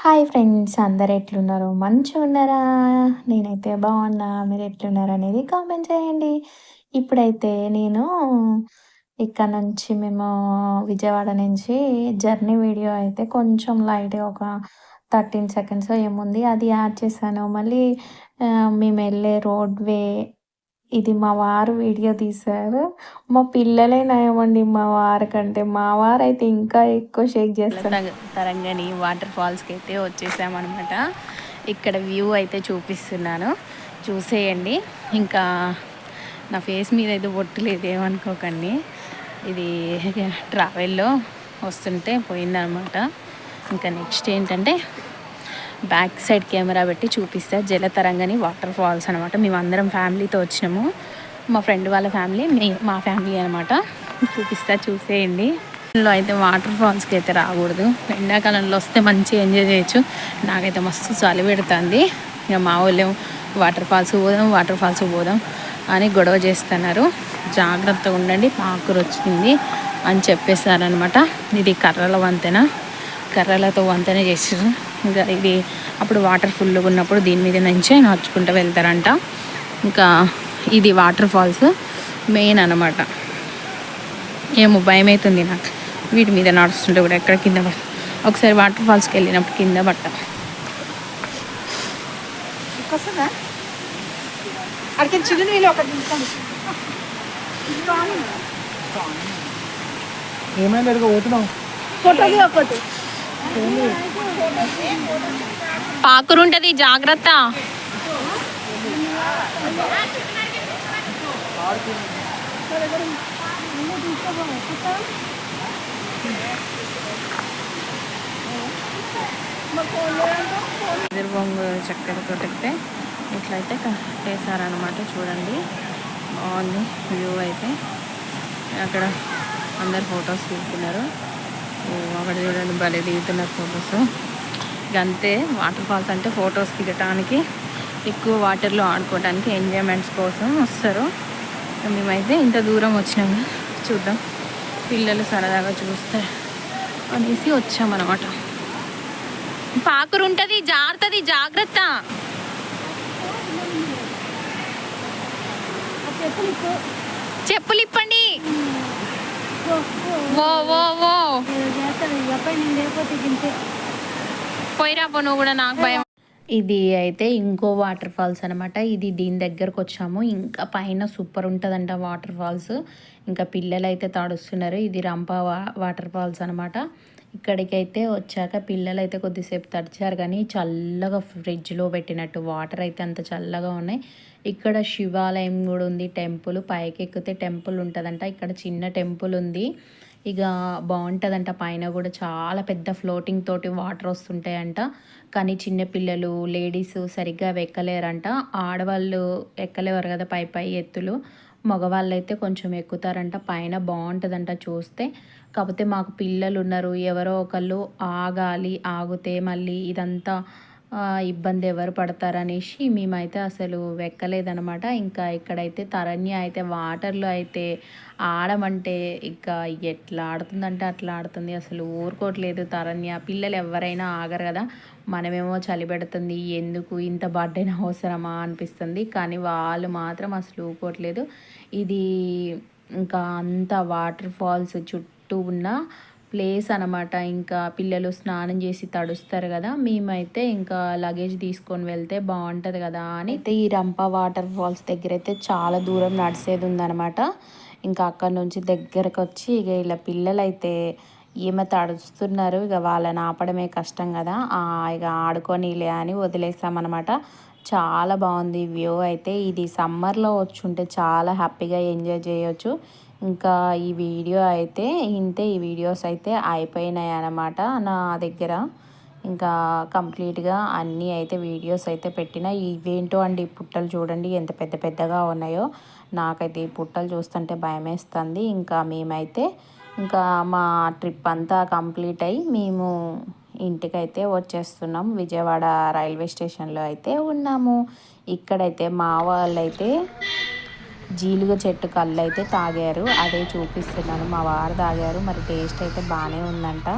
Hi friends, అందరు ఎట్లున్నారు? మంచిగున్నారా? నేనైతే బాగున్నా. మీరు ఎట్లున్నారు అనేది కామెంట్ చేయండి. ఇప్పుడైతే నేను ఇక్కడ నుంచి మేము విజయవాడ నుంచి జర్నీ వీడియో అయితే కొంచెం లైట్‌గా ఒక 13 సెకండ్సో ఏముంది అది యాడ్ చేశాను. మళ్ళీ మేమెళ్ళే రోడ్‌వే ఇది మా వారు వీడియో తీశారు. మా పిల్లలే నయమండి మా వారి కంటే. మా వారైతే ఇంకా ఎక్కువ షేక్ చేస్తారు. తరంగని వాటర్ ఫాల్స్కి అయితే వచ్చేసామన్నమాట. ఇక్కడ వ్యూ అయితే చూపిస్తున్నాను, చూసేయండి. ఇంకా నా ఫేస్ మీద అయితే బొట్టు లేదు, ఏమనుకోకండి. ఇది ట్రావెల్లో వస్తుంటే పోయిందనమాట. ఇంకా నెక్స్ట్ ఏంటంటే బ్యాక్ సైడ్ కెమెరా పెట్టి చూపిస్తా. జలతరంగని వాటర్ ఫాల్స్ అనమాట. మేము అందరం ఫ్యామిలీతో వచ్చినాము. మా ఫ్రెండ్ వాళ్ళ ఫ్యామిలీ, మా ఫ్యామిలీ అనమాట. చూపిస్తా, చూసేయండి. లో అయితే వాటర్ ఫాల్స్కి అయితే రాకూడదు. ఎండాకాలంలో వస్తే మంచిగా ఎంజాయ్ చేయొచ్చు. నాకైతే మస్తు చలి పెడుతుంది. ఇక మా వాళ్ళు వాటర్ ఫాల్స్కి పోదాం అని గొడవ చేస్తున్నారు. జాగ్రత్తగా ఉండండి, పాకురు వచ్చింది అని చెప్పేశారనమాట. ఇది కర్రల వంతెన, కర్రలతో వంతెన చేసారు. ఇంకా ఇది అప్పుడు వాటర్ ఫుల్గా ఉన్నప్పుడు దీని మీద నుంచే నడుచుకుంటూ వెళ్తారంట. ఇంకా ఇది వాటర్ ఫాల్స్ మెయిన్ అనమాట. ఏమో భయం అవుతుంది నాకు వీటి మీద నడుస్తుంటే కూడా. ఎక్కడ కింద పడ, ఒకసారి వాటర్ ఫాల్స్కి వెళ్ళినప్పుడు కింద పట్ట. ఏమైనా పోతున్నావు? పాకురు ఉంటుంది, జాగ్రత్త. ఎదురుబొంగు చక్కెరతో అయితే ఇట్లయితే వేసారనమాట. చూడండి, బాగుంది వ్యూ అయితే. అక్కడ అందరు ఫొటోస్ తీసుకున్నారు. అక్కడ చూడండి, భలే దిగుతున్నారు ఫొటోస్. ఇక అంతే, వాటర్ ఫాల్స్ అంటే ఫొటోస్ దిగటానికి, ఎక్కువ వాటర్లో ఆడుకోవడానికి, ఎంజాయ్మెంట్స్ కోసం వస్తారు. మేమైతే ఇంత దూరం వచ్చినాము, చూద్దాం పిల్లలు సరదాగా చూస్తే అనేసి వచ్చామన్నమాట. పాకురు ఉంటుంది, జారుతుంది, జాగ్రత్త. చెప్పులు ఇప్పండి. పోయిరా పో, నువ్వు కూడా, నాకు భయం. ఇది అయితే ఇంకో వాటర్ ఫాల్స్ అనమాట. ఇది దీని దగ్గరకు వచ్చాము. ఇంకా పైన సూపర్ ఉంటుందంట వాటర్ ఫాల్స్. ఇంకా పిల్లలు అయితే తడుస్తున్నారు. ఇది రంప వాటర్ ఫాల్స్ అనమాట. ఇక్కడికైతే వచ్చాక పిల్లలు అయితే కొద్దిసేపు తడిచారు, కానీ చల్లగా ఫ్రిడ్జ్లో పెట్టినట్టు వాటర్ అయితే అంత చల్లగా ఉన్నాయి. ఇక్కడ శివాలయం కూడా ఉంది, టెంపుల్. పైకి ఎక్కితే టెంపుల్ ఉంటుందంట. ఇక్కడ చిన్న టెంపుల్ ఉంది. ఇక బాగుంటుందంట. పైన కూడా చాలా పెద్ద ఫ్లోటింగ్ తోటి వాటర్ వస్తుంటాయంట. కానీ చిన్నపిల్లలు, లేడీస్ సరిగ్గా ఎక్కలేరంట. ఆడవాళ్ళు ఎక్కలేవారు కదా పై పై ఎత్తులు. మగవాళ్ళు అయితే కొంచెం ఎక్కుతారంట. పైన బాగుంటుందంట చూస్తే. కాకపోతే మాకు పిల్లలు ఉన్నారు, ఎవరో ఒకళ్ళు ఆగాలి. ఆగితే మళ్ళీ ఇదంతా ఇబ్బంది ఎవరు పడతారనేసి మేమైతే అసలు ఎక్కలేదనమాట. ఇంకా ఇక్కడైతే తరణ్య అయితే వాటర్లో అయితే ఆడమంటే ఇక ఎట్లా ఆడుతుందంటే అట్లా ఆడుతుంది. అసలు ఊరుకోవట్లేదు తరణ్య. పిల్లలు ఎవరైనా ఆగరు కదా. మనమేమో చలి పెడుతుంది, ఎందుకు ఇంత బర్త్డేన అవసరమా అనిపిస్తుంది. కానీ వాళ్ళు మాత్రం అసలు ఊరుకోవట్లేదు. ఇది ఇంకా అంత వాటర్ ఫాల్స్ చుట్టూ ఉన్న ప్లేస్ అనమాట. ఇంకా పిల్లలు స్నానం చేసి తడుస్తారు కదా. మేమైతే ఇంకా లగేజ్ తీసుకొని వెళ్తే బాగుంటుంది కదా అని అయితే ఈ రంప వాటర్ ఫాల్స్ దగ్గర అయితే చాలా దూరం నడిచేది ఉందనమాట. ఇంకా అక్కడ నుంచి దగ్గరకు వచ్చి ఇక ఇలా పిల్లలు అయితే ఈమె తడుస్తున్నారు. ఇక వాళ్ళని ఆపడమే కష్టం కదా. ఇక ఆడుకొనిలే అని వదిలేసామన్నమాట. చాలా బాగుంది వ్యూ అయితే. ఇది సమ్మర్లో వచ్చి ఉంటే చాలా హ్యాపీగా ఎంజాయ్ చేయొచ్చు. ఇంకా ఈ వీడియో అయితే ఇంతే. ఈ వీడియోస్ అయితే అయిపోయినాయి అన్నమాట నా దగ్గర. ఇంకా కంప్లీట్గా అన్నీ అయితే వీడియోస్ అయితే పెట్టిన. ఇవేంటో అండి, పుట్టలు చూడండి ఎంత పెద్ద పెద్దగా ఉన్నాయో. నాకైతే ఈ పుట్టలు చూస్తుంటే భయమేస్తుంది. ఇంకా మేమైతే ఇంకా మా ట్రిప్ అంతా కంప్లీట్ అయ్యి మేము ఇంటికైతే వచ్చేస్తున్నాం. విజయవాడ రైల్వే స్టేషన్లో అయితే ఉన్నాము. ఇక్కడైతే మా వాళ్ళైతే జీలుగ చెట్టు కళ్ళు అయితే తాగారు, అదే చూపిస్తున్నాను. మా వారు తాగారు, మరి టేస్ట్ అయితే బాగానే ఉందంట.